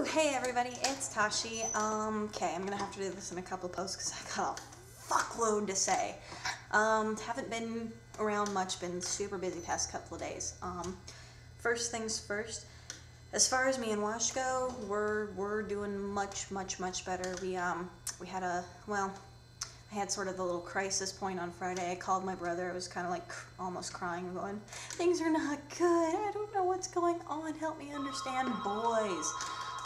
Woo! Hey everybody, it's Tashi. Okay, I'm gonna have to do this in a couple of posts because I got a fuckload to say. Haven't been around much, been super busy past couple of days. First things first, as far as me and Wash go, we're doing much better. We had I had sort of the little crisis point on Friday. I called my brother. I was kind of like almost crying, going, things are not good. I don't know what's going on. Help me understand, boys.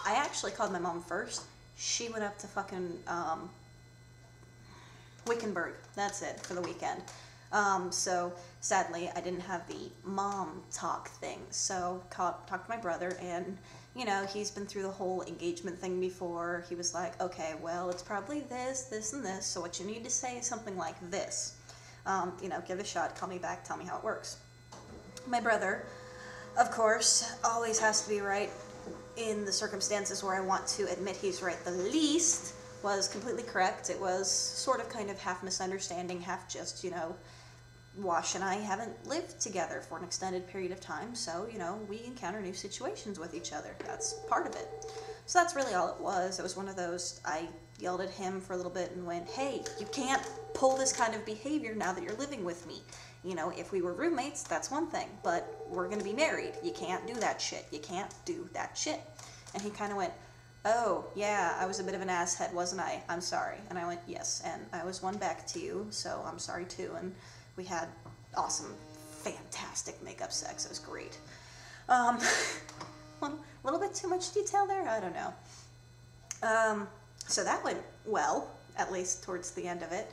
I actually called my mom first. She went up to fucking Wickenburg. That's it for the weekend. So sadly, I didn't have the mom talk thing. So talked to my brother, and you know, he's been through the whole engagement thing before. He was like, okay, well, it's probably this, and this. So what you need to say is something like this. You know, give it a shot. Call me back. Tell me how it works. My brother, of course, always has to be right in the circumstances where I want to admit he's right the least, was completely correct. It was sort of kind of half misunderstanding, half just, you know, Wash and I haven't lived together for an extended period of time, so, you know, we encounter new situations with each other. That's part of it. So that's really all it was. It was one of those, I yelled at him for a little bit and went, hey, you can't pull this kind of behavior now that you're living with me. You know, if we were roommates, that's one thing, but we're going to be married. You can't do that shit. You can't do that shit. And he kind of went, oh, yeah, I was a bit of an asshead, wasn't I? I'm sorry. And I went, yes, and I was one back to you, so I'm sorry too. And we had awesome, fantastic makeup sex. It was great. A little bit too much detail there? I don't know. So that went well, at least towards the end of it.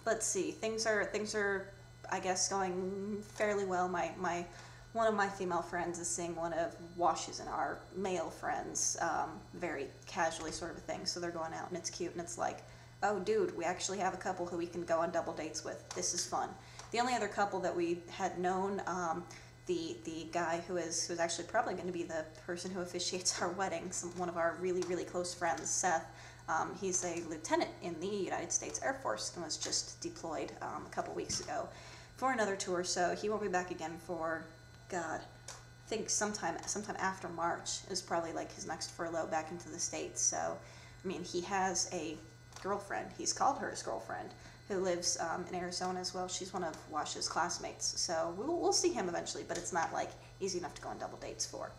Let's see. Things are, I guess, going fairly well. One of my female friends is seeing one of Wash's and our male friends, very casually sort of a thing. So they're going out and it's cute and it's like, oh dude, we actually have a couple who we can go on double dates with. This is fun. The only other couple that we had known, the guy who's actually probably going to be the person who officiates our wedding, one of our really close friends, Seth. He's a lieutenant in the United States Air Force and was just deployed a couple weeks ago for another tour. So he won't be back again for, God, I think sometime after March is probably like his next furlough back into the States. So, I mean, he has a girlfriend. He's called her his girlfriend, who lives in Arizona as well. She's one of Wash's classmates. So we'll see him eventually, but it's not like easy enough to go on double dates for.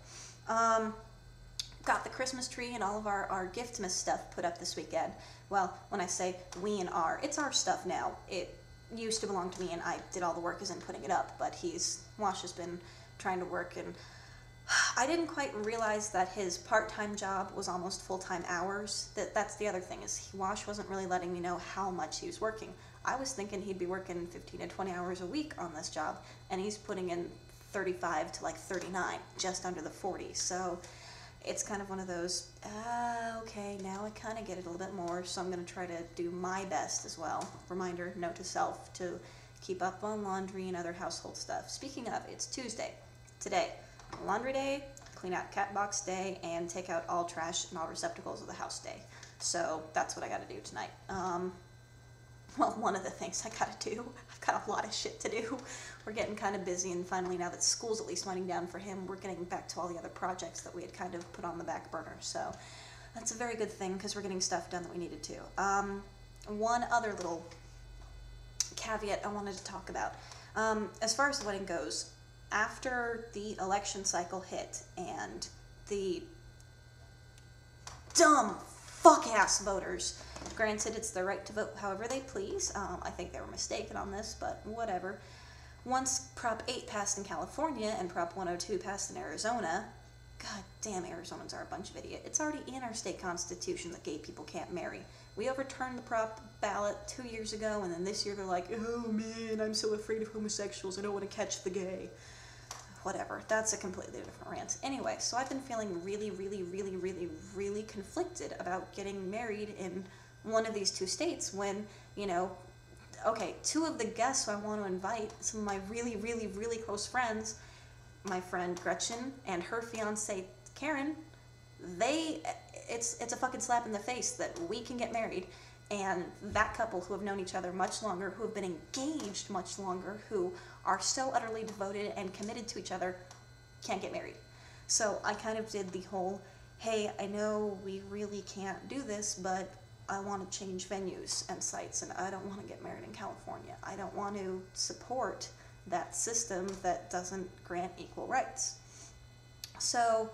Got the Christmas tree and all of our Giftmas stuff put up this weekend. Well, when I say we and our, it's our stuff now. It used to belong to me and I did all the work as in putting it up, but Wash has been trying to work, and I didn't quite realize that his part-time job was almost full-time hours. That's the other thing, is Wash wasn't really letting me know how much he was working. I was thinking he'd be working 15 to 20 hours a week on this job, and he's putting in 35 to like 39, just under the 40. So it's kind of one of those, okay, now I kind of get it a little bit more, so I'm going to try to do my best as well. Reminder, note to self, to keep up on laundry and other household stuff. Speaking of, it's Tuesday. Today, laundry day, clean out cat box day, and take out all trash and all receptacles of the house day. So that's what I got to do tonight. Well, one of the things I got to do, I've got a lot of shit to do. We're getting kind of busy, and finally, now that school's at least winding down for him, we're getting back to all the other projects that we had kind of put on the back burner. So that's a very good thing, because we're getting stuff done that we needed to. One other little caveat I wanted to talk about. As far as the wedding goes, after the election cycle hit and the dumb fuck-ass voters, granted it's their right to vote however they please, I think they were mistaken on this, but whatever. Once Prop 8 passed in California and Prop 102 passed in Arizona, god damn, Arizonans are a bunch of idiots. It's already in our state constitution that gay people can't marry. We overturned the prop ballot 2 years ago, and then this year they're like, oh man, I'm so afraid of homosexuals, I don't want to catch the gay. Whatever, that's a completely different rant. Anyway, so I've been feeling really conflicted about getting married in one of these two states when, you know, okay, two of the guests who I want to invite, some of my really close friends, my friend Gretchen and her fiance Karen, it's a fucking slap in the face that we can get married, and that couple who have known each other much longer, who have been engaged much longer, who are so utterly devoted and committed to each other, can't get married. So I kind of did the whole, hey, I know we really can't do this, but I want to change venues and sites, and I don't want to get married in California. I don't want to support that system that doesn't grant equal rights. So,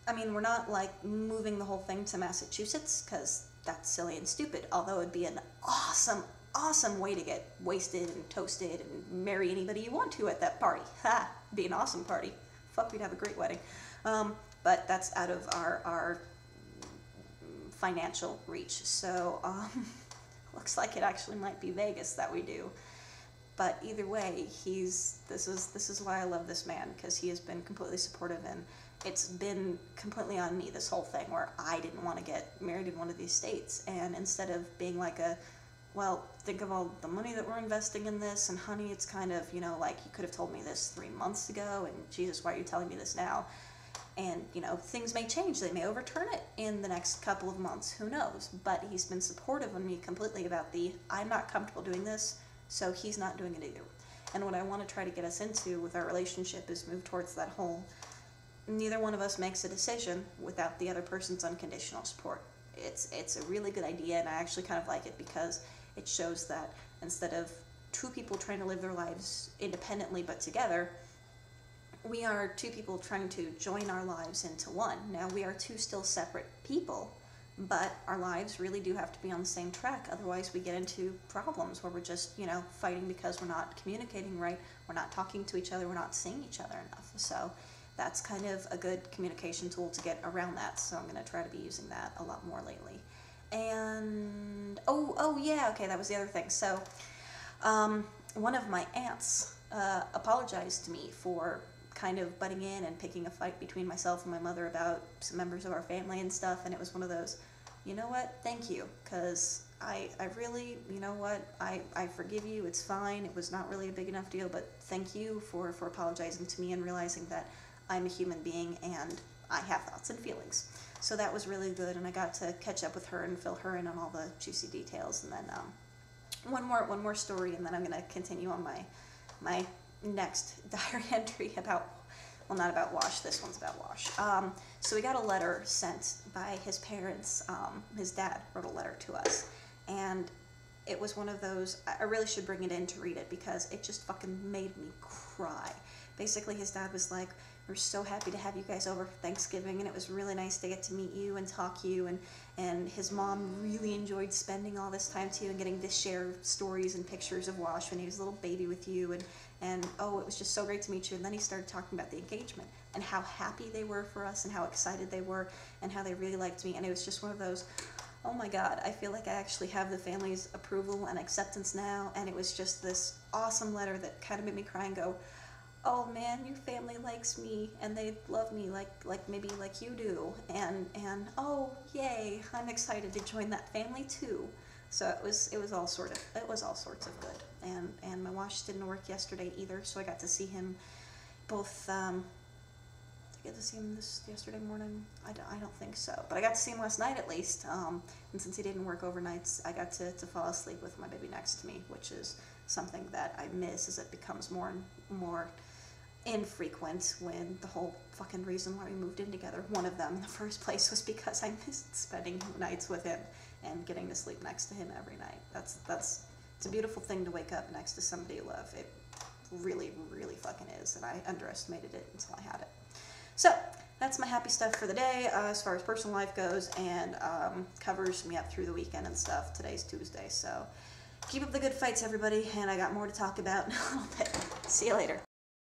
I mean, we're not like moving the whole thing to Massachusetts, because that's silly and stupid, although it'd be an awesome way to get wasted and toasted and marry anybody you want to at that party. Ha! Be an awesome party. Fuck, we'd have a great wedding. But that's out of our financial reach. So, looks like it actually might be Vegas that we do. But either way, this is why I love this man, because he has been completely supportive, and it's been completely on me, this whole thing, where I didn't want to get married in one of these states. And instead of being like well, think of all the money that we're investing in this, and honey, it's kind of, you know, like, you could have told me this 3 months ago, and Jesus, why are you telling me this now? And, you know, things may change. They may overturn it in the next couple of months. Who knows? But he's been supportive of me completely about I'm not comfortable doing this, so he's not doing it either. And what I want to try to get us into with our relationship is move towards that whole, neither one of us makes a decision without the other person's unconditional support. It's a really good idea, and I actually kind of like it, because it shows that instead of two people trying to live their lives independently but together, we are two people trying to join our lives into one. Now, we are two still separate people, but our lives really do have to be on the same track. Otherwise, we get into problems where we're just, you know, fighting because we're not communicating right, we're not talking to each other, we're not seeing each other enough. So that's kind of a good communication tool to get around that. So I'm going to try to be using that a lot more lately. And, oh yeah, okay, that was the other thing. So, one of my aunts apologized to me for kind of butting in and picking a fight between myself and my mother about some members of our family and stuff, and it was one of those, you know what, thank you, because I really, you know what, I forgive you, it's fine, it was not really a big enough deal, but thank you for apologizing to me and realizing that I'm a human being and I have thoughts and feelings. So that was really good, and I got to catch up with her and fill her in on all the juicy details. And then one more story, and then I'm going to continue on my next diary entry about, well, not about Wash, this one's about Wash. So we got a letter sent by his parents. His dad wrote a letter to us, and it was one of those, I really should bring it in to read it, because it just fucking made me cry. Basically, his dad was like, we're so happy to have you guys over for Thanksgiving, and it was really nice to get to meet you and talk to you, and his mom really enjoyed spending all this time too, and getting to share stories and pictures of Wash when he was a little baby with you, and oh, it was just so great to meet you. And then he started talking about the engagement and how happy they were for us and how excited they were and how they really liked me, and it was just one of those, oh my God, I feel like I actually have the family's approval and acceptance now. And it was just this awesome letter that kind of made me cry and go, oh man, your family likes me and they love me like maybe like you do, and oh yay, I'm excited to join that family too. So it was all sorts of good. And my Wash didn't work yesterday either, so I got to see him both. Did I get to see him yesterday morning? I don't think so, but I got to see him last night at least. And since he didn't work overnights, I got to fall asleep with my baby next to me, which is something that I miss as it becomes more and more infrequent, when the whole fucking reason why we moved in together, one of them in the first place, was because I missed spending nights with him and getting to sleep next to him every night. It's a beautiful thing to wake up next to somebody you love. It really, really fucking is, and I underestimated it until I had it. So that's my happy stuff for the day, as far as personal life goes, and covers me up through the weekend and stuff. Today's Tuesday, so keep up the good fights, everybody, and I got more to talk about in a little bit. See you later.